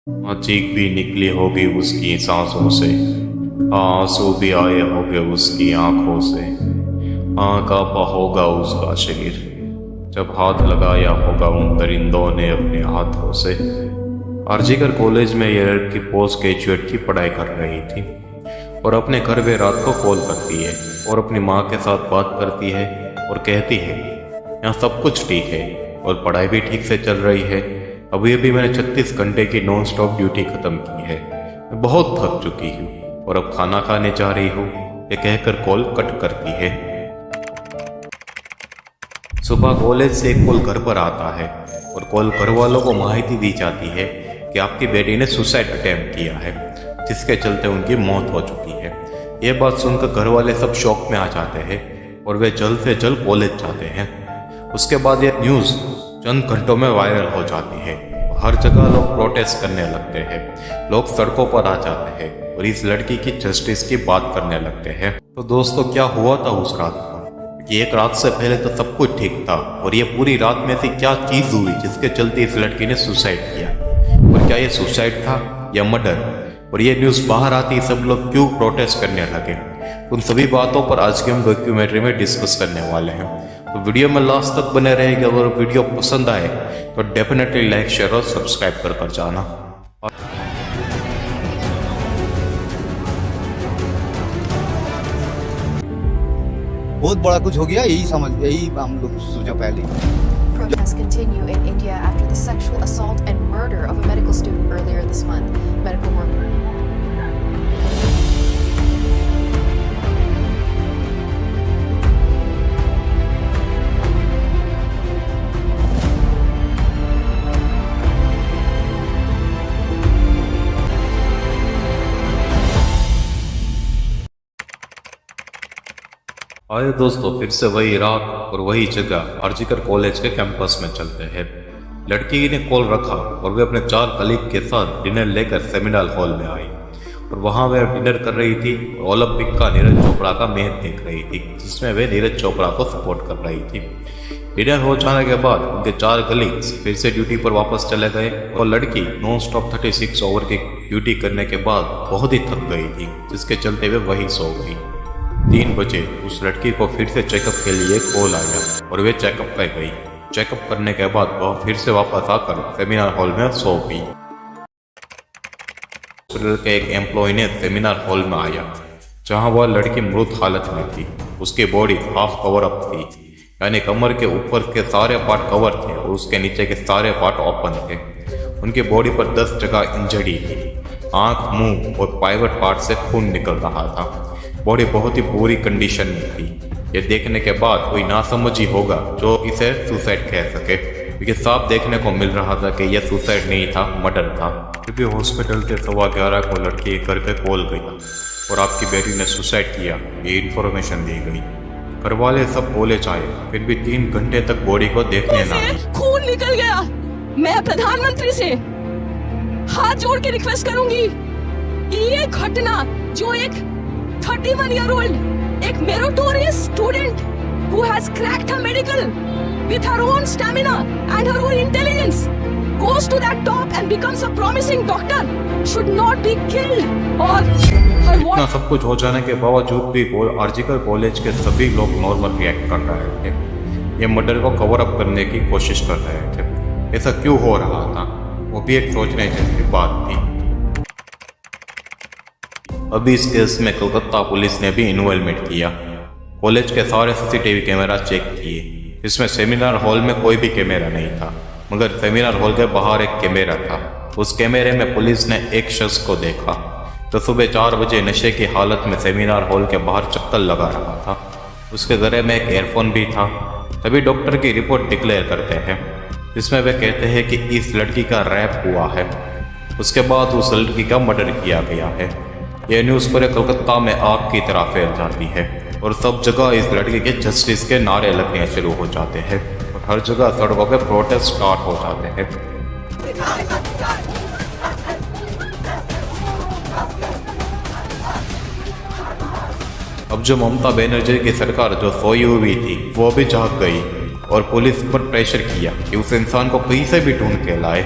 चीख भी निकली होगी उसकी सांसों से, आंसू भी आए होंगे उसकी आंखों से। कांपा होगा उसका शरीर जब हाथ लगाया होगा उन दरिंदों ने अपने हाथों से। आरजीकर कॉलेज में यह लड़की पोस्ट ग्रेजुएट की पढ़ाई कर रही थी और अपने घर में रात को कॉल करती है और अपनी माँ के साथ बात करती है और कहती है यहाँ सब कुछ ठीक है और पढ़ाई भी ठीक से चल रही है। अभी अभी मैंने 36 घंटे की नॉन स्टॉप ड्यूटी खत्म की है, मैं बहुत थक चुकी हूँ और अब खाना खाने जा रही हूँ, ये कहकर कॉल कट करती है। सुबह कॉलेज से एक कॉल घर पर आता है और कॉल घर वालों को माहिती दी जाती है कि आपकी बेटी ने सुसाइड अटेम्प्ट किया है, जिसके चलते उनकी मौत हो चुकी है। ये बात सुनकर घर वाले सब शॉक में आ जाते हैं और वे जल्द से जल्द कॉलेज जाते हैं। उसके बाद यह न्यूज़ चंद घंटों में वायरल हो जाती है। हर जगह लोग प्रोटेस्ट करने लगते हैं, लोग सड़कों पर आ जाते हैं और इस लड़की की जस्टिस की बात करने लगते हैं। तो दोस्तों, क्या हुआ था उस रात को कि एक रात से पहले तो सब कुछ ठीक था और ये पूरी रात में से क्या चीज़ हुई जिसके चलते इस लड़की ने सुसाइड किया, और क्या ये सुसाइड था या मर्डर, और ये न्यूज़ बाहर आती सब लोग क्यों प्रोटेस्ट करने लगे, उन सभी बातों पर आज के हम डॉक्यूमेंट्री में डिस्कस करने वाले हैं। तो वीडियो में लास्ट तक बने रहेगा। अगर वीडियो पसंद आए तो डेफिनेटली लाइक, शेयर और सब्सक्राइब कर जाना। बहुत बड़ा कुछ हो गया, यही हम लोग सोचा पहले। Protests continue in India after the sexual assault and murder of a medical student earlier this month. Medical worker. आए दोस्तों, फिर से वही रात और वही जगह आरजीकर कॉलेज के कैंपस में चलते हैं। लड़की ने कॉल रखा और वे अपने 4 कलीग के साथ डिनर लेकर सेमिनार हॉल में आई और वहां वे डिनर कर रही थी और ओलंपिक का नीरज चोपड़ा का मैच देख रही थी, जिसमें वे नीरज चोपड़ा को सपोर्ट कर रही थी। डिनर हो जाने के बाद उनके 4 कलीग्स फिर से ड्यूटी पर वापस चले गए और लड़की नॉन स्टॉप 36 ओवर की ड्यूटी करने के बाद बहुत ही थक गई थी, जिसके चलते वे वहीं सो गई। 3 बजे उस लड़की को फिर से चेकअप के लिए कॉल आया और वे चेकअप पे गई। चेकअप करने के बाद वह फिर से वापस आकर सेमिनार हॉल में सो गई। हॉस्पिटल के एक एम्प्लॉय ने सेमिनार हॉल में आया जहां वह लड़की मृत हालत में थी। उसकी बॉडी हाफ कवर अप थी, यानी कमर के ऊपर के सारे पार्ट कवर थे और उसके नीचे के सारे पार्ट ओपन थे। उनकी बॉडी पर 10 जगह इंजरी थी। आंख, मुंह और प्राइवेट पार्ट से खून निकल रहा था। बॉडी बहुत ही बुरी कंडीशन में थी। यह देखने के बाद कोई नासमझी होगा जो इसे सुसाइड कह सके, क्योंकि साफ देखने को मिल रहा था कि यह सुसाइड नहीं था, मर्डर था। फिर भी हॉस्पिटल के 11:15 को लड़की के घर पे कॉल गई और आपकी बेटी ने सुसाइड किया, ये इन्फॉर्मेशन दी गई। घर वाले सब कॉलेज आए, फिर भी 3 घंटे तक बॉडी को देखने ना आए। खून निकल गया। मैं प्रधानमंत्री से हाथ जोड़ के रिक्वेस्ट करूंगी कि ये घटना जो एक 31 year old, एक meritorious student who has cracked her medical with her own stamina and her own intelligence, goes to that top and becomes a promising doctor, should not be killed or her इतना सब कुछ हो जाने के बावजूद भी RG Kar college के सभी लोग नॉर्मल रिएक्ट कर रहे थे। ये मर्डर को कवर अप करने की कोशिश कर रहे थे। ऐसा क्यों हो रहा था, वो भी एक सोचने जैसी बात थी। अभी इस केस में कलकत्ता पुलिस ने भी इन्वॉल्वमेंट किया। कॉलेज के सारे सीसीटीवी कैमरा चेक किए। इसमें सेमिनार हॉल में कोई भी कैमरा नहीं था, मगर सेमिनार हॉल के बाहर एक कैमरा था। उस कैमरे में पुलिस ने एक शख्स को देखा तो सुबह 4 बजे नशे की हालत में सेमिनार हॉल के बाहर चक्कर लगा रहा था। उसके गले में एक एयरफोन भी था। तभी डॉक्टर की रिपोर्ट डिक्लेयर करते हैं, जिसमें वे कहते हैं कि इस लड़की का रेप हुआ है। उसके बाद उस लड़की का मर्डर किया गया है। यह न्यूज़ पूरे कलकत्ता में आग की तरह फैल जाती है और सब जगह इस लड़की के जस्टिस के नारे लगने शुरू हो जाते हैं और हर जगह सड़कों पे प्रोटेस्ट स्टार्ट हो जाते हैं। अब जो ममता बनर्जी की सरकार जो सोई हुई थी वो भी जाग गई और पुलिस पर प्रेशर किया कि उस इंसान को कहीं से भी ढूंढ के लाए।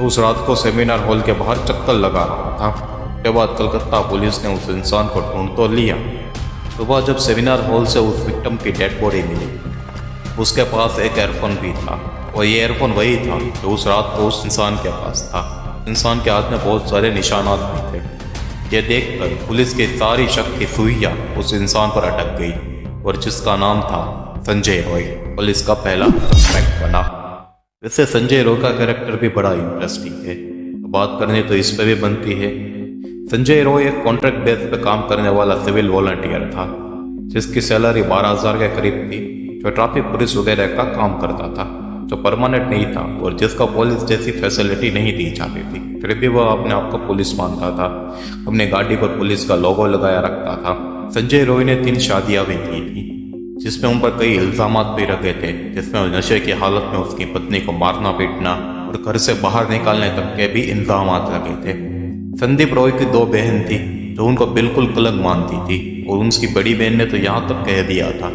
तो उस रात को सेमिनार हॉल के बाहर चक्कर लगा रहा था। उसके बाद कलकत्ता पुलिस ने उस इंसान को ढूंढ तो लिया। सुबह जब सेमिनार हॉल से उस विक्टिम की डेड बॉडी मिली, उसके पास एक एयरफोन भी था और ये एयरफोन वही था जो उस रात को उस इंसान के पास था। इंसान के हाथ में बहुत सारे निशानात भी थे। ये देखकर पुलिस की सारी शक की सुइयां उस इंसान पर अटक गई और जिसका नाम था संजय रॉय, पुलिस का पहला सस्पेक्ट बना। वैसे संजय रॉय का कैरेक्टर भी बड़ा इंटरेस्टिंग है, तो बात करनी तो इस पे भी बनती है। संजय रॉय एक कॉन्ट्रैक्ट बेस पे काम करने वाला सिविल वॉलंटियर था, जिसकी सैलरी 12,000 के करीब थी, जो ट्रैफिक पुलिस वगैरह का काम करता था, जो परमानेंट नहीं था और जिसका पुलिस जैसी फैसिलिटी नहीं दी जाती थी। फिर भी वह अपने आप को पुलिस मानता था, अपने गाड़ी पर पुलिस का लोगो लगाया रखता था। संजय रॉय ने 3 शादियां भी की थी, जिसमें उन पर कई इल्जामात भी रखे थे, जिसमें नशे की हालत में उसकी पत्नी को मारना पीटना और घर से बाहर निकालने तक के भी इल्जामात लगे थे। संदीप रॉय की 2 बहन थी जो उनको बिल्कुल कलंक मानती थी और उनकी बड़ी बहन ने तो यहाँ तक कह दिया था,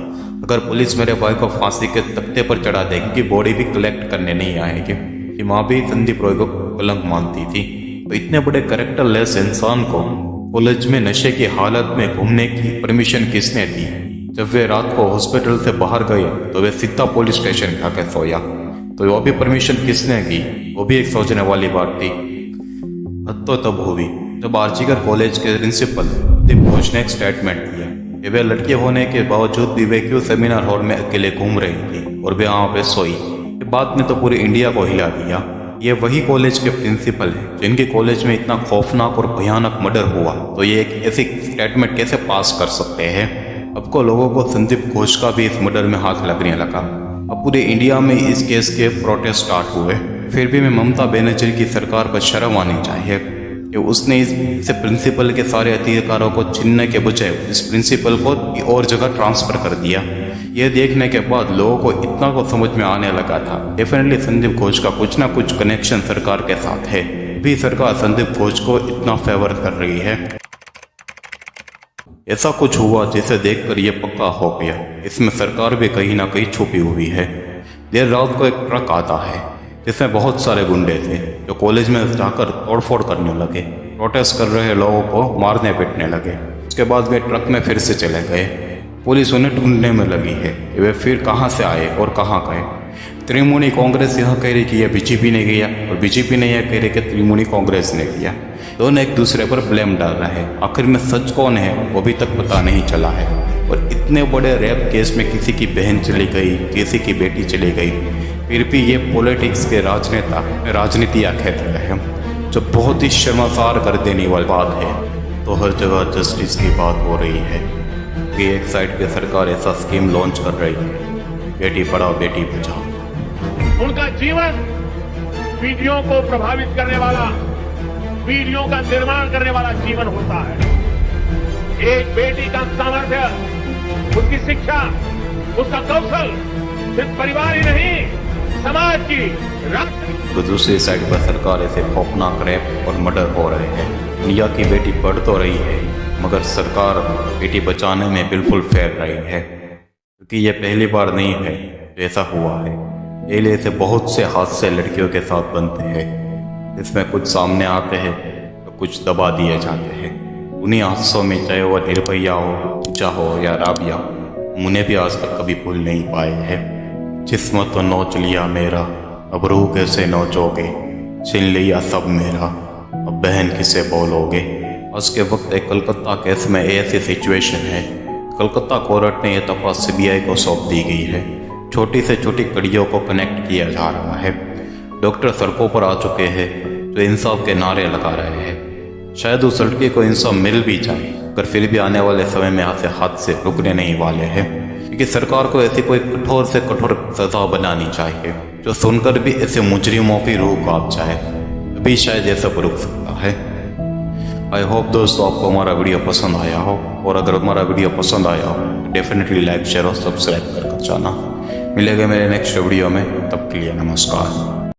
अगर पुलिस मेरे भाई को फांसी के तख्ते पर चढ़ा देगी कि बॉडी भी कलेक्ट करने नहीं आएगी। कि माँ भी संदीप रॉय को कलंक मानती थी। तो इतने बड़े कैरेक्टर लेस इंसान को कॉलेज में नशे की हालत में घूमने की परमिशन किसने दी? जब वे रात को हॉस्पिटल से बाहर गए तो वे सीधा पुलिस स्टेशन जाकर सोया, तो वो भी परमिशन किसने की? वो भी एक सोचने वाली बात थी। हद तो तब हुई जब आर्जिकर कॉलेज के प्रिंसिपल दीप घोष ने एक स्टेटमेंट दिया कि वे लड़के होने के बावजूद भी वे क्यों सेमिनार हॉल में अकेले घूम रही थी और वे वहाँ पे सोई। ये बात ने तो पूरे इंडिया को हिला दिया। ये वही कॉलेज के प्रिंसिपल हैं जिनके कॉलेज में इतना खौफनाक और भयानक मर्डर हुआ, तो ये एक ऐसी स्टेटमेंट कैसे पास कर सकते हैं? अब को लोगों को संदीप घोष का भी इस मर्डर में हाथ लगने लगा। अब पूरे इंडिया में इस केस के प्रोटेस्ट स्टार्ट हुए। फिर भी मैं ममता बनर्जी की सरकार पर शर्म आनी चाहिए कि उसने इस प्रिंसिपल के सारे अधिकारों को छीनने के बजाय इस प्रिंसिपल को और जगह ट्रांसफर कर दिया। ये देखने के बाद लोगों को इतना को समझ में आने लगा था डेफिनेटली संदीप घोष का कुछ ना कुछ कनेक्शन सरकार के साथ है, भी सरकार संदीप घोष को इतना फेवर कर रही है। ऐसा कुछ हुआ जिसे देखकर यह पक्का हो गया, इसमें सरकार भी कहीं ना कहीं छुपी हुई है। देर रात को एक ट्रक आता है जिसमें बहुत सारे गुंडे थे जो कॉलेज में जाकर तोड़फोड़ करने लगे, प्रोटेस्ट कर रहे लोगों को मारने पीटने लगे। उसके बाद वे ट्रक में फिर से चले गए। पुलिस उन्हें ढूंढने में लगी है कि वे फिर कहाँ से आए और कहाँ गए। त्रिमुनी कांग्रेस यह कह रही कि यह बीजेपी ने किया और बीजेपी ने यह कह रही कि त्रिमुनी कांग्रेस ने किया। दोनों एक दूसरे पर ब्लेम डाल रहे हैं। आखिर में सच कौन है वो अभी तक पता नहीं चला है। और इतने बड़े रेप केस में किसी की बहन चली गई, किसी की बेटी चली गई, फिर भी ये पॉलिटिक्स के राजनेता राजनीतियाँ खेल रहे हैं, जो बहुत ही शर्मसार कर देने वाली बात है। तो हर जगह जस्टिस की बात हो रही है कि एक साइड पे सरकार ऐसा स्कीम लॉन्च कर रही है, बेटी पढ़ाओ बेटी बचाओ। उनका जीवन पीढ़ियों को प्रभावित करने वाला, पीढ़ियों का निर्माण करने वाला जीवन होता है। एक बेटी का सामर्थ्य, उसकी शिक्षा, उसका कौशल सिर्फ परिवार ही नहीं, समाज की, राष्ट्र। तो दूसरी साइड पर सरकार ऐसे खौफनाक रेप और मर्डर हो रहे हैं। इंडिया की बेटी पढ़ तो रही है मगर सरकार बेटी बचाने में बिल्कुल फेल रही है, क्योंकि ये पहली बार नहीं है ऐसा हुआ है। पहले ऐसे बहुत से हादसे लड़कियों के साथ बनते हैं, इसमें कुछ सामने आते हैं तो कुछ दबा दिए जाते हैं। उन्हीं हादसों में चाहे वह निर्भया हो, पूजा हो या राबिया, उन्हें भी आज तक कभी भूल नहीं पाए हैं। जिस्म तो नोच लिया मेरा, अब रूह कैसे नोचोगे, छीन लिया सब मेरा, अब बहन किसे बोलोगे। आज के वक्त एक कलकत्ता केस में ऐसी सिचुएशन है, कलकत्ता कोर्ट ने यह तपास सीबीआई को सौंप दी गई है। छोटी से छोटी कड़ियों को कनेक्ट किया जा रहा है। डॉक्टर सड़कों पर आ चुके हैं जो इंसाफ के नारे लगा रहे हैं। शायद उस लड़के को इंसाफ मिल भी जाए, पर फिर भी आने वाले समय में ऐसे हादसे रुकने नहीं वाले हैं, क्योंकि सरकार को ऐसी कोई कठोर से कठोर सजा बनानी चाहिए जो सुनकर भी ऐसे मुजरिमों की रूह कांप जाए, तभी शायद ऐसा रुक सकता है। आई होप दोस्तों आपको हमारा वीडियो पसंद आया हो, और अगर हमारा वीडियो पसंद आया हो तो डेफिनेटली लाइक शेयर और सब्सक्राइब कर जाना। मिलेगा मेरे नेक्स्ट वीडियो में, तब के लिए नमस्कार।